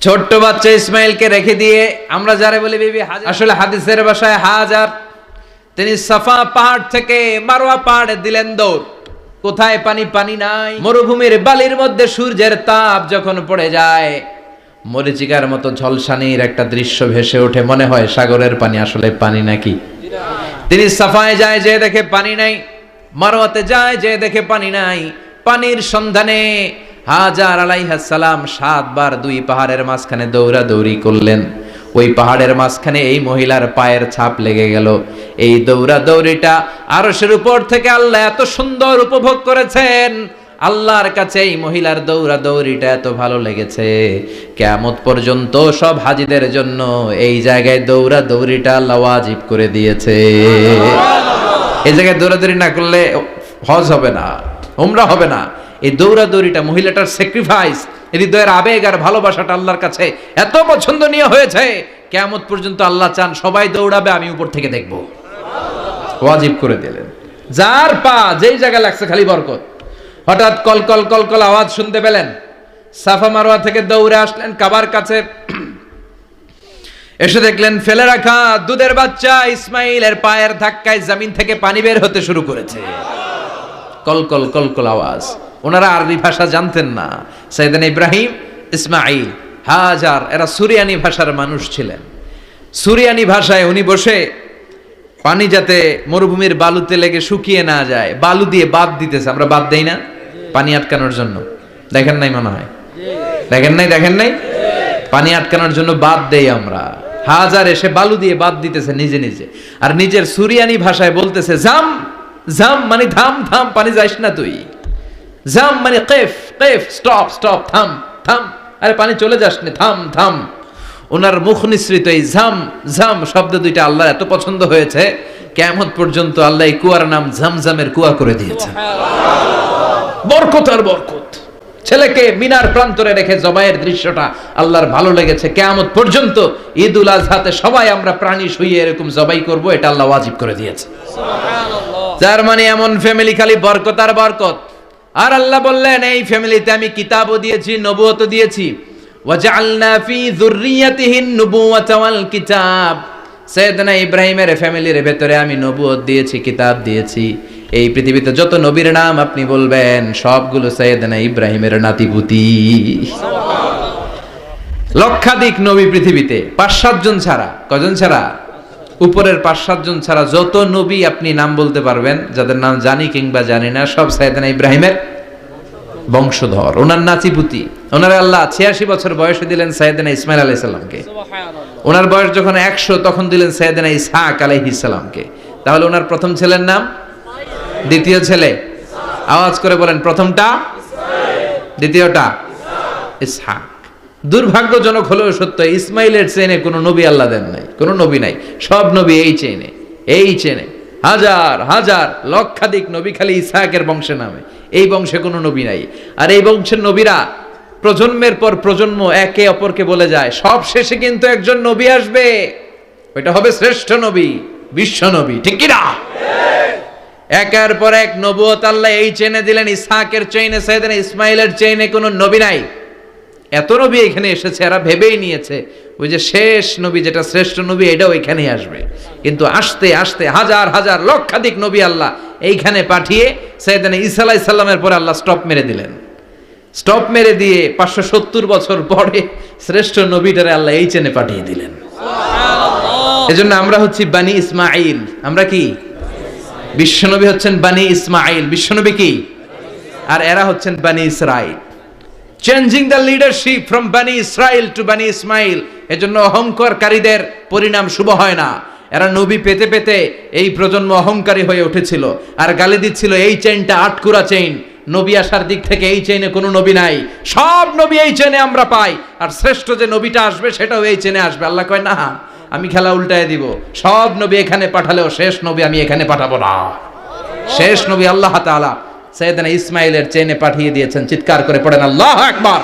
ছোট্ট বাচ্চা ইসমাইলকে রেখে দিয়ে আমরা যারা বলি বিবি হাজার, আসলে হাদিসের ভাষায় হাজার, তিনি সাফা পাহাড় থেকে মারওয়া পাহাড়ে দিলেন দৌড়। কোথায় পানি? পানি নাই। মরুভূমির বালির মধ্যে সূর্যের তাপ যখন পড়ে যায়, মরিচিকার মতো ঝলসানির একটা দৃশ্য ভেসে ওঠে, মনে হয় সাগরের পানি, আসলে পানি নাকি। তিনি সাফায় যায়, যে দেখে পানি নাই। মারওয়াতে যায়, যে দেখে পানি নাই। পানির সন্ধানে হাজার আলাইহিস সালাম 7 বার 2 পাহাড়ের মাঝখানে দৌড়াদৌড়ি করলেন। ওই পাহাড়ের মাঝখানে এই মহিলার পায়ের ছাপ লেগে গেল। এই দৌড়াদৌড়িটা আরশের উপর থেকে আল্লাহ এত সুন্দর উপভোগ করেছেন। আল্লাহর কাছে এই মহিলার দৌড়াদৌড়িটা এত ভালো লেগেছে, কিয়ামত পর্যন্ত সব হাজীদের জন্য এই জায়গায় দৌড়াদৌড়িটা আল্লাহ ওয়াজিব করে দিয়েছে। এই জায়গায় দৌড়াদৌড়ি না করলে হজ হবে না, উমরা হবে না। এই দৌড়াদৌড়িটা, মহিলাটার স্যাক্রিফাইস, হৃদয়ের আবেগ আর ভালোবাসাটা আল্লাহর কাছে এত পছন্দনীয় হয়েছে, কিয়ামত পর্যন্ত আল্লাহ চান সবাই দৌড়াবে, আমি উপর থেকে দেখব। ওয়াজিব করে দিলেন। যার পা যেই জায়গায় লাগছে খালি বরকত। হঠাৎ কলকল কলকল আওয়াজ শুনতে পেলেন। সাফা মারওয়া থেকে দৌড়ে আসলেন কাবার কাছে। এসে দেখলেন ফেলে রাখা দুধের বাচ্চা ইসমাইলের পায়ের ধাক্কায় জমিন থেকে পানি বের হতে শুরু করেছে। কলকল কলকল আওয়াজ। ওনারা আরবি ভাষা জানতেন না। সাইয়েদনা ইব্রাহিম, ইসমাইল, হাজার, এরা সুরিয়ানি ভাষার মানুষ ছিলেন। সুরিয়ানি ভাষায় উনি বসে পানি যাতে মরুভূমির বালুতে লেগে শুকিয়ে না যায়, বালু দিয়ে বাঁধ দিতেছে। আমরা বাঁধ দেই না পানি আটকানোর জন্য? দেখেন নাই মনে হয়? দেখেন নাই? পানি আটকানোর জন্য বাঁধ দেই আমরা। হাজার এসে বালু দিয়ে বাঁধ দিতেছে নিজে নিজে, আর নিজের সুরিয়ানি ভাষায় বলতেছে জাম জাম, মানে থাম থাম, পানি যাইস না তুই। জাম মানে কেফ কেফ, স্টপ স্টপ, থাম থাম, আরে পানি চলে যাস না, থাম থাম। ওনার মুখ নিঃসৃত এই ঝাম ঝাম শব্দ দুইটা আল্লাহর এত পছন্দ হয়েছে, কিয়ামত পর্যন্ত আল্লাহ এই কুয়ার নাম ঝমঝমের কুয়া করে দিয়েছে। বরকত আর বরকত। ছেলেকে মিনার প্রান্তরে রেখে জবাইয়ের দৃশ্যটা আল্লাহর ভালো লেগেছে। কিয়ামত পর্যন্ত ঈদুল আজহাতে সবাই আমরা প্রাণী শুইয়ে এরকম জবাই করব, এটা আল্লাহ ওয়াজিব করে দিয়েছে। যার মানে এমন ফ্যামিলি খালি বরকত আর বরকত। আর আল্লাহ বললেন এই ফ্যামিলিতে আমি কিতাবও দিয়েছি, নবুয়তও দিয়েছি। ওয়াজআলনা ফি যুররিয়াতিহিন নুবুওয়াতা ওয়াল কিতাব। সাইয়েদনা ইব্রাহিমের ফ্যামিলির ভেতরে আমি নবুয়ত দিয়েছি, কিতাব দিয়েছি। এই পৃথিবীতে যত নবীর নাম আপনি বলবেন সবগুলো সাইয়েদনা ইব্রাহিমের নাতিপুতি। লক্ষাধিক নবী পৃথিবীতে, 5-7 জন ছাড়া। কজন ছাড়া? উপরের 5-7 জন ছাড়া যত নবী আপনি নাম বলতে পারবেন, যাদের নাম জানি কিংবা জানি না, সব সাইয়েদনা ইব্রাহিমের বংশধর, ওনার নাতিপুতি। ওনারা আল্লাহ 86 বছর বয়সে দিলেন সাইয়েদনা ইসমাইল আলাইহিস সালামকে। ওনার বয়স যখন 100 তখন দিলেন সাইয়েদনা ইসহাক আলাইহিস সালামকে। তাহলে ওনার প্রথম ছেলের নাম? দ্বিতীয় ছেলে? আওয়াজ করে বলেন, প্রথমটা দ্বিতীয়টা ইসহাক। দুর্ভাগ্যজনক হলেও সত্য, ইসমাইলের চেনে কোনো নবী আল্লাহ দেন নাই, কোনো নবী নাই। সব নবী এই চেনে হাজার হাজার লক্ষাধিক নবী খালি ইসহাকের বংশে নামে। এই বংশে কোনো নবী নাই। আর এই বংশের নবীরা প্রজন্মের পর প্রজন্ম একে অপরকে বলে যায়, সব শেষে কিন্তু একজন নবী আসবে, ওইটা হবে শ্রেষ্ঠ নবী, বিশ্ব নবী। ঠিক কি না? একের পর এক নবুয়ত আল্লাহ এই চেনে দিলেন। ইসহাকের চেইনে, সাইয়েদনা ইসমাইলের চেইনে কোনো নবী নাই। এত নবী এখানে এসেছে, এরা ভেবেই নিয়েছে ওই যে শেষ নবী, যেটা শ্রেষ্ঠ নবী, এটাও এখানেই আসবে। কিন্তু আস্তে আস্তে হাজার হাজার লক্ষাধিক নবী আল্লাহ এইখানে পাঠিয়ে সাইয়েদনা ঈসা আলাইহিস সালামের পরে আল্লাহ স্টপ মেরে দিলেন। স্টপ মেরে দিয়ে 570 বছর পরে শ্রেষ্ঠ নবীটারে আল্লাহ এই চেনে পাঠিয়ে দিলেন। এজন্য আমরা হচ্ছি বানি ইসমাইল। আমরা কি? বিশ্বনবী হচ্ছেন বানি ইসমাইল। বিশ্বনবী কি? আর এরা হচ্ছেন বানি Israil. Changing the leadership from বানি ইসরাইল টু বানি ইসমাইল। এজন্য অহংকারীদের পরিণাম শুভ হয় না। এরা নবী পেতে পেতে এই প্রজন্ম অহংকারী হয়ে উঠেছিল, আর গালি দিচ্ছিল এই চেইনটা আটকুরা চেইন, নবী আসার দিক থেকে এই চেইনে কোনো নবী নাই, সব নবী এই চেইনে আমরা পাই, আর শ্রেষ্ঠ যে নবীটা আসবে সেটাও এই চেইনে আসবে। আল্লাহ কয় না, আমি খেলা উল্টায় দিব, সব নবী এখানে পাঠালেও শেষ নবী আমি এখানে পাঠাবো না। শেষ নবী আল্লাহ তাআলা সাইয়েদনা ইসমাইলের চেইনে পাঠিয়ে দিয়েছেন। চিৎকার করে পড়েন আল্লাহু আকবার।